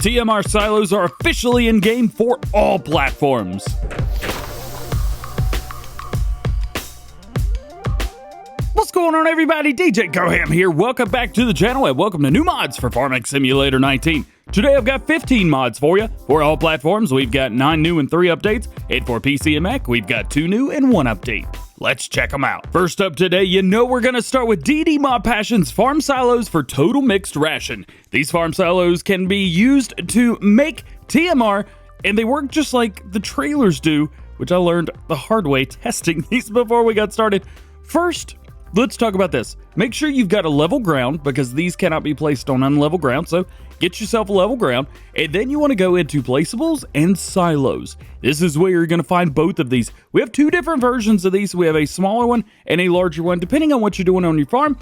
TMR silos are officially in game for all platforms. What's going on, everybody? DjGoHam here. Welcome back to the channel and welcome to new mods for Farming Simulator 19. Today I've got 15 mods for you. For all platforms, we've got 9 new and 3 updates. And for PC and Mac, we've got 2 new and 1 update. Let's check them out. First up today, you know we're going to start with DD Mod Passion's Farm Silos for Total Mixed Ration. These farm silos can be used to make TMR, and they work just like the trailers do, which I learned the hard way testing these before we got started. First, let's talk about this. Make sure you've got a level ground because these cannot be placed on unlevel ground. So get yourself a level ground, and then you want to go into placeables and silos. This is where you're going to find both of these. We have 2 different versions of these. We have a smaller one and a larger one, depending on what you're doing on your farm.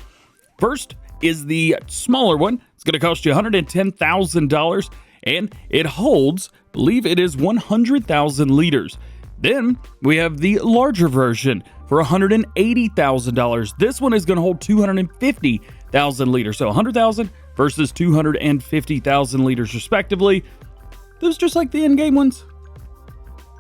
First is the smaller one. It's going to cost you $110,000, and it holds, I believe it is 100,000 liters. Then we have the larger version for $180,000. This one is going to hold 250,000 liters. So 100,000 versus 250,000 liters respectively. Those just like the in-game ones.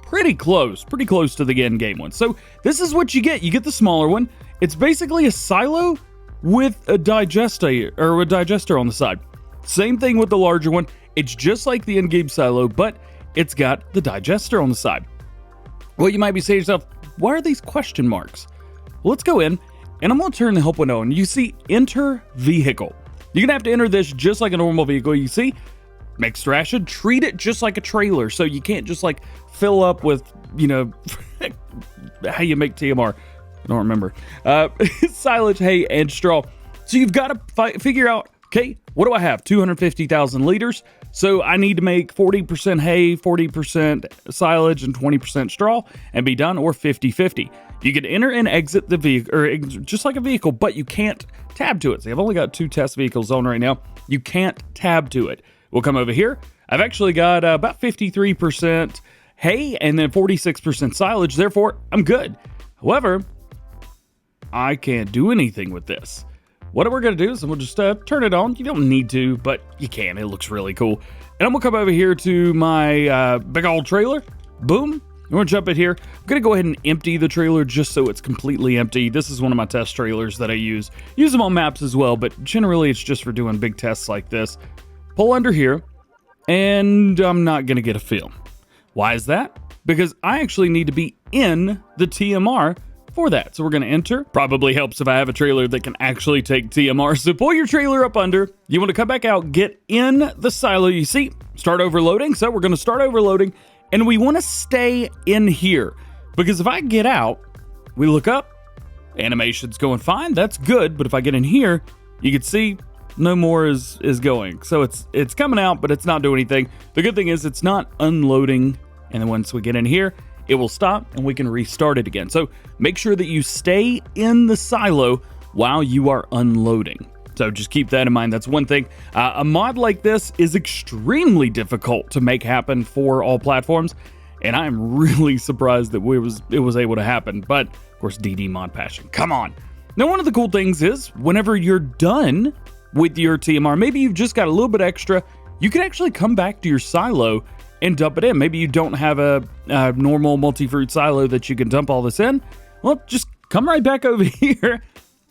Pretty close to the in-game ones. So this is what you get. You get the smaller one. It's basically a silo with a digester on the side. Same thing with the larger one. It's just like the in-game silo, but it's got the digester on the side. Well, you might be saying to yourself, why are these question marks? Well, let's go in, and I'm going to turn the help window on. You see, enter vehicle. You're going to have to enter this just like a normal vehicle. You see, mixed ration, treat it just like a trailer. So you can't just like fill up with, you know, how you make TMR. I don't remember. Silage, hay, and straw. So you've got to figure out, okay, what do I have? 250,000 liters. So I need to make 40% hay, 40% silage, and 20% straw and be done, or 50-50. You can enter and exit the vehicle, or just like a vehicle, but you can't tab to it. See, I've only got 2 test vehicles on right now. You can't tab to it. We'll come over here. I've actually got about 53% hay and then 46% silage. Therefore, I'm good. However, I can't do anything with this. What we're going to do is we'll just turn it on. You don't need to, but you can. It looks really cool. And I'm going to come over here to my big old trailer. Boom. I'm going to jump in here. I'm going to go ahead and empty the trailer just so it's completely empty. This is one of my test trailers that I use. Use them on maps as well, but generally it's just for doing big tests like this. Pull under here, and I'm not going to get a fill. Why is that? Because I actually need to be in the TMR for that. So we're going to enter. Probably helps if I have a trailer that can actually take TMR. So pull your trailer up under. You want to come back out, get in the silo. You see, start overloading. So we're going to start overloading, and we want to stay in here because if I get out, we look up, animation's going fine. That's good. But if I get in here, you can see no more is going. So it's coming out, but it's not doing anything. The good thing is it's not unloading. And then once we get in here, it will stop and we can restart it again. So make sure that you stay in the silo while you are unloading. So just keep that in mind. That's one thing. A mod like this is extremely difficult to make happen for all platforms. And I'm really surprised that it was able to happen. But of course, DD Mod Passion, come on. Now, one of the cool things is whenever you're done with your TMR, maybe you've just got a little bit extra, you can actually come back to your silo and dump it in. Maybe you don't have a normal multi-fruit silo that you can dump all this in. Well, just come right back over here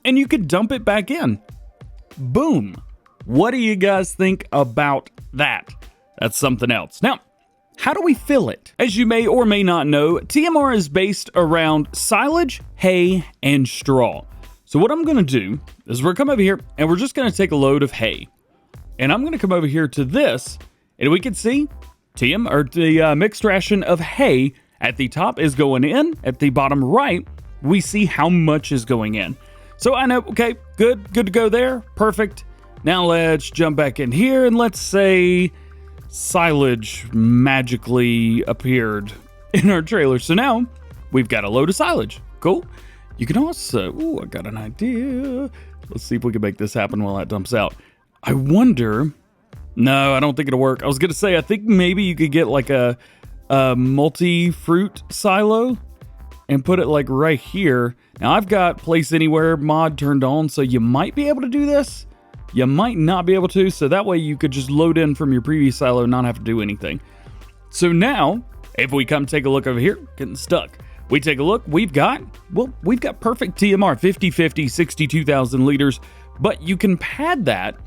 and you can dump it back in. Boom. What do you guys think about that? That's something else. Now, how do we fill it? As you may or may not know, TMR is based around silage, hay, and straw. So what I'm going to do is we're come over here and we're just going to take a load of hay. And I'm going to come over here to this, and we can see the mixed ration of hay at the top is going in. At the bottom right, we see how much is going in. So I know, okay, good to go there. Perfect. Now let's jump back in here and let's say silage magically appeared in our trailer. So now we've got a load of silage. Cool. You can also, I got an idea. Let's see if we can make this happen while that dumps out. I wonder, no, I don't think it'll work. I was going to say, I think maybe you could get like a multi-fruit silo and put it like right here. Now I've got Place Anywhere mod turned on, so you might be able to do this. you might not be able to, so that way you could just load in from your previous silo and not have to do anything. So now, if we come take a look over here, getting stuck. We take a look, we've got perfect TMR, 50/50, 62,000 liters, but you can pad that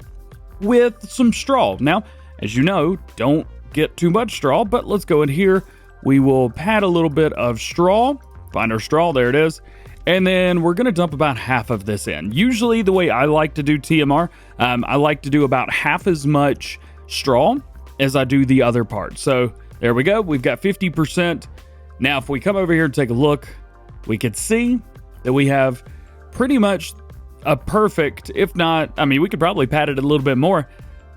with some straw. Now, as you know, don't get too much straw, but let's go in here. We will pad a little bit of straw, find our straw, there it is, and then we're gonna dump about half of this in. Usually the way I like to do TMR, I like to do about half as much straw as I do the other part. So there we go, we've got 50%. Now, if we come over here and take a look, we could see that we have pretty much a perfect, if not, I mean, we could probably pad it a little bit more,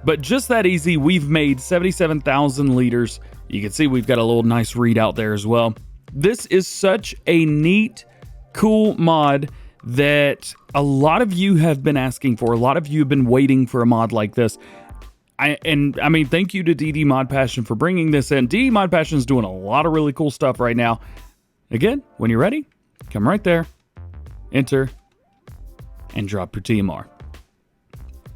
but just that easy, we've made 77,000 liters. You can see we've got a little nice readout there as well. This is such a neat, cool mod that a lot of you have been asking for. A lot of you have been waiting for a mod like this. I mean, thank you to DD Mod Passion for bringing this in. DD Mod Passion is doing a lot of really cool stuff right now. Again, when you're ready, come right there, enter, and drop your TMR.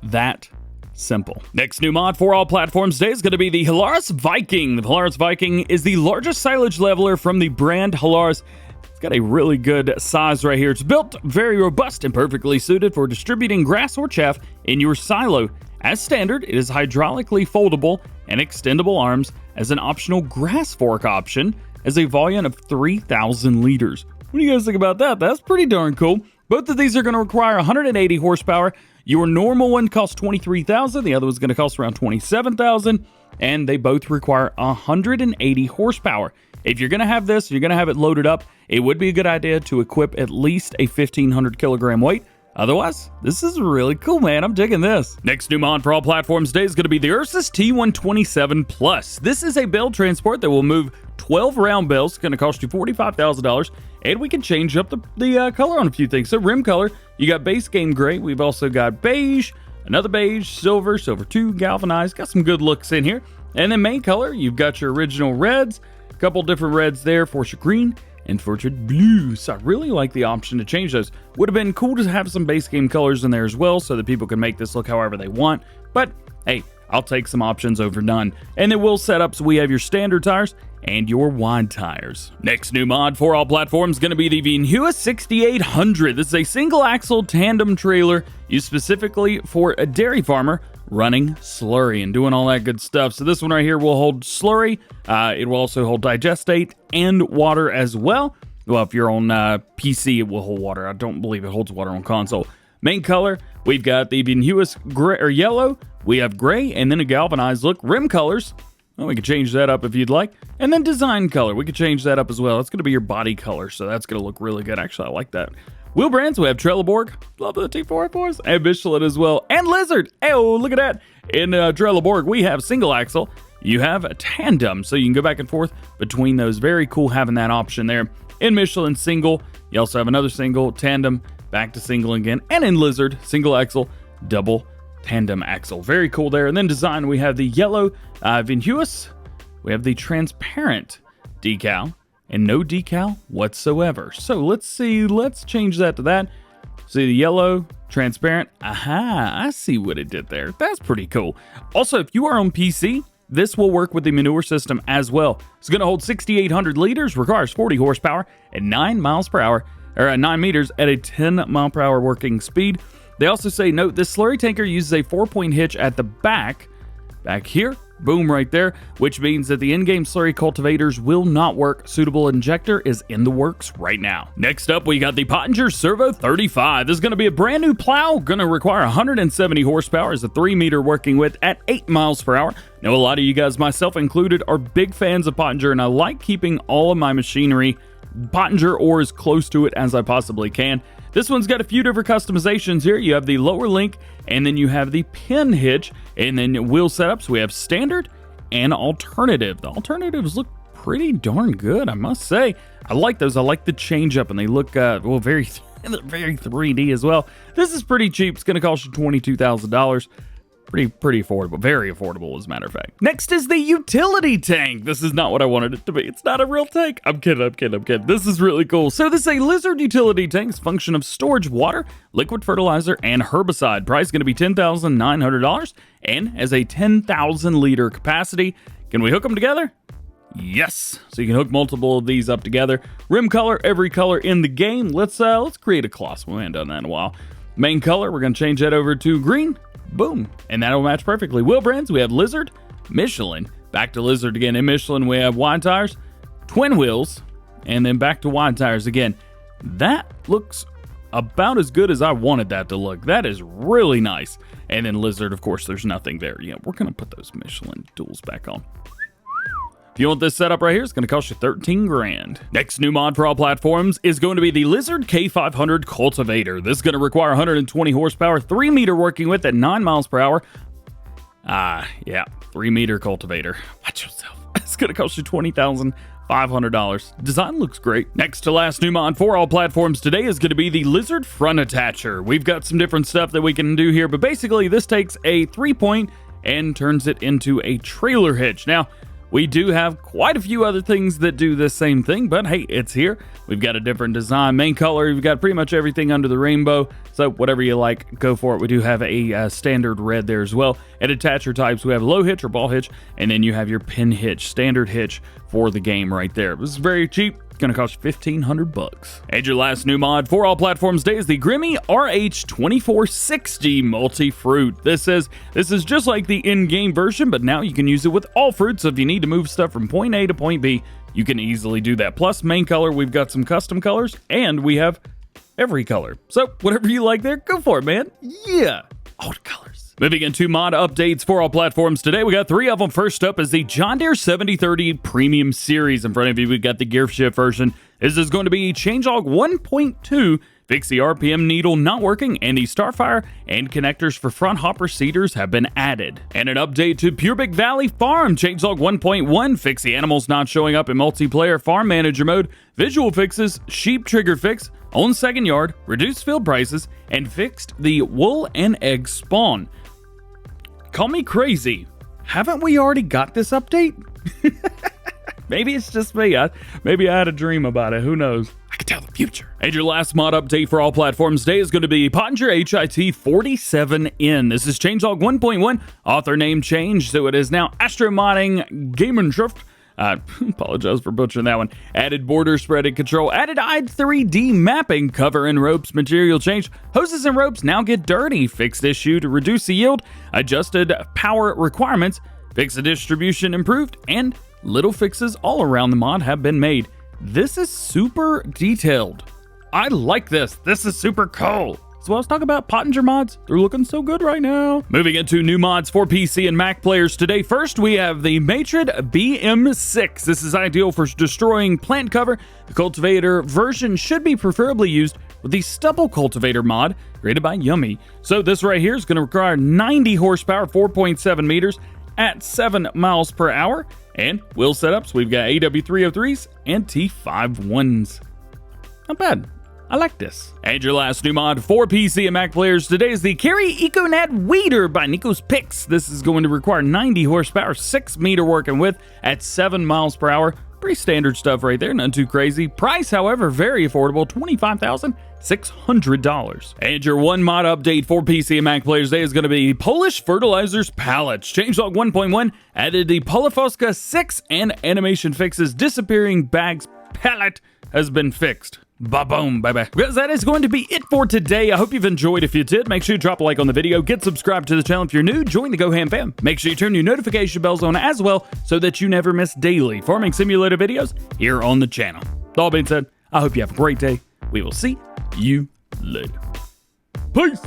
That simple. Next new mod for all platforms today is going to be the Holaras Viking. The Holaras Viking is the largest silage leveler from the brand Holaras. It's got a really good size right here. It's built very robust and perfectly suited for distributing grass or chaff in your silo. As standard, it is hydraulically foldable and extendable arms as an optional grass fork option as a volume of 3,000 liters. What do you guys think about that? That's pretty darn cool. Both of these are going to require 180 horsepower. Your normal one costs 23,000. The other one's going to cost around 27,000. And they both require 180 horsepower. If you're going to have this, you're going to have it loaded up, it would be a good idea to equip at least a 1,500 kilogram weight. Otherwise, this is really cool, man. I'm digging this. Next new mod for all platforms today is going to be the Ursus T127 Plus. This is a bale transport that will move 12 round bales. It's going to cost you $45,000, and we can change up the color on a few things. So rim color, you got base game gray. We've also got beige, another beige, silver, silver 2, galvanized. Got some good looks in here. And then main color, you've got your original reds, a couple different reds there for your green and for your blue. So I really like the option to change those. Would have been cool to have some base game colors in there as well so that people can make this look however they want. But hey, I'll take some options over none. And then we'll set up so we have your standard tires and your wide tires. Next new mod for all platforms is going to be the Veenhuis 6800. This is a single axle tandem trailer used specifically for a dairy farmer running slurry and doing all that good stuff. So this one right here will hold slurry. It will also hold digestate and water as well. Well, if you're on PC, it will hold water. I don't believe it holds water on console. Main color, we've got the Veenhuis gray or yellow. We have gray and then a galvanized look. Rim colors, well, we could change that up if you'd like. And then design color, we could change that up as well. That's going to be your body color, so that's going to look really good. Actually, I like that. Wheel brands, we have Trelleborg, love the T404s, and Michelin as well, and Lizard. Oh, look at that. In Trelleborg, we have single axle. You have a tandem, so you can go back and forth between those. Very cool having that option there. In Michelin, single. You also have another single, tandem, back to single again. And in Lizard, single axle, double tandem axle. Very cool there. And then design, we have the yellow Veenhuis. We have the transparent decal. And no decal whatsoever. So let's see, let's change that to that. See the yellow, transparent. Aha, I see what it did there. That's pretty cool. Also, if you are on PC, this will work with the manure system as well. It's going to hold 6,800 liters, requires 40 horsepower at 9 miles per hour, or at 9 meters at a 10 mile per hour working speed. They also say, note, this slurry tanker uses a 4-point hitch at the back here. Boom, right there, which means that the in-game slurry cultivators will not work. Suitable injector is in the works right now. Next up, we got the Pottinger Servo 35. This is going to be a brand new plow, going to require 170 horsepower as a 3-meter working width at 8 miles per hour. Now, a lot of you guys, myself included, are big fans of Pottinger, and I like keeping all of my machinery Pottinger or as close to it as I possibly can. This one's got a few different customizations here. You have the lower link, and then you have the pin hitch, and then wheel setups. We have standard and alternative. The alternatives look pretty darn good, I must say. I like those. I like the change up, and they look well, very 3D as well. This is pretty cheap. It's going to cost you $22,000. Pretty affordable. Very affordable, as a matter of fact. Next is the utility tank. This is not what I wanted it to be. It's not a real tank. I'm kidding. This is really cool. So this is a Lizard utility tank's function of storage water, liquid fertilizer, and herbicide. Price going to be $10,900 and has a 10,000 liter capacity. Can we hook them together? Yes. So you can hook multiple of these up together. Rim color, every color in the game. Let's create a cloth. We haven't done that in a while. Main color, we're going to change that over to green. Boom. And that'll match perfectly. Wheel brands, we have Lizard, Michelin, back to Lizard again. In Michelin, we have wide tires, twin wheels, and then back to wide tires again. That looks about as good as I wanted that to look. That is really nice. And then Lizard, of course, there's nothing there. Yeah, we're going to put those Michelin tools back on. If you want this setup right here, it's going to cost you 13 grand. Next new mod for all platforms is going to be the Lizard K500 Cultivator. This is going to require 120 horsepower, 3 meter working width at 9 miles per hour. Yeah, 3 meter cultivator. Watch yourself. It's going to cost you $20,500. Design looks great. Next to last new mod for all platforms today is going to be the Lizard Front Attacher. We've got some different stuff that we can do here, but basically this takes a 3-point and turns it into a trailer hitch. Now, we do have quite a few other things that do this same thing, but hey, it's here. We've got a different design. Main color, we've got pretty much everything under the rainbow, so whatever you like, go for it. We do have a standard red there as well. And attacher types, we have low hitch or ball hitch, and then you have your pin hitch, standard hitch for the game right there. This is very cheap. Gonna cost $1,500. And your last new mod for all platforms today is the Grimme RH 2460 Multifruit. This is just like the in-game version, but now you can use it with all fruits. So if you need to move stuff from point A to point B, you can easily do that. Plus, main color, we've got some custom colors, and we have every color. So whatever you like there, go for it, man. Yeah, all the colors. Moving into mod updates for all platforms today, we got 3 of them. First up is the John Deere 7030 Premium Series. In front of you, we got the gear shift version. This is going to be changelog 1.2. Fix the RPM needle not working, and the Starfire and connectors for front hopper seeders have been added. And an update to Purbeck Valley Farm, changelog 1.1. Fix the animals not showing up in multiplayer farm manager mode. Visual fixes, sheep trigger fix, on second yard, reduced field prices, and fixed the wool and egg spawn. Call me crazy. Haven't we already got this update? Maybe it's just me. Maybe I had a dream about it. Who knows? I can tell the future. And your last mod update for all platforms today is going to be Pottinger HIT 47N. This is changelog 1.1. Author name change, so it is now Astromodding Gamenschaft. Apologize for butchering that one. Added border spreading control. Added i3D mapping. Cover and ropes material change. Hoses and ropes now get dirty. Fixed issue to reduce the yield. Adjusted power requirements. Fix the distribution improved. And little fixes all around the mod have been made. This is super detailed. I like this. This is super cool. So let's talk about Pottinger mods. They're looking so good right now. Moving into new mods for PC and Mac players today. First, we have the Matrot BM6. This is ideal for destroying plant cover. The cultivator version should be preferably used with the stubble cultivator mod created by Yummy. So this right here is going to require 90 horsepower, 4.7 meters at 7 miles per hour. And wheel setups, we've got AW303s and T51s. Not bad. I like this. And your last new mod for PC and Mac players today is the Carre Econet Weeder by Nico's Picks. This is going to require 90 horsepower, 6 meter working width at 7 miles per hour. Pretty standard stuff right there, none too crazy. Price, however, very affordable, $25,600. And your one mod update for PC and Mac players today is going to be Polish Fertilizer's Pallets. Changelog 1.1 added the Polifosca 6 and animation fixes. Disappearing bags pallet has been fixed. Ba-boom, bye-bye. Because that is going to be it for today. I hope you've enjoyed. If you did, make sure you drop a like on the video. Get subscribed to the channel if you're new. Join the GoHam fam. Make sure you turn your notification bells on as well so that you never miss daily farming simulator videos here on the channel. With all being said, I hope you have a great day. We will see you later. Peace!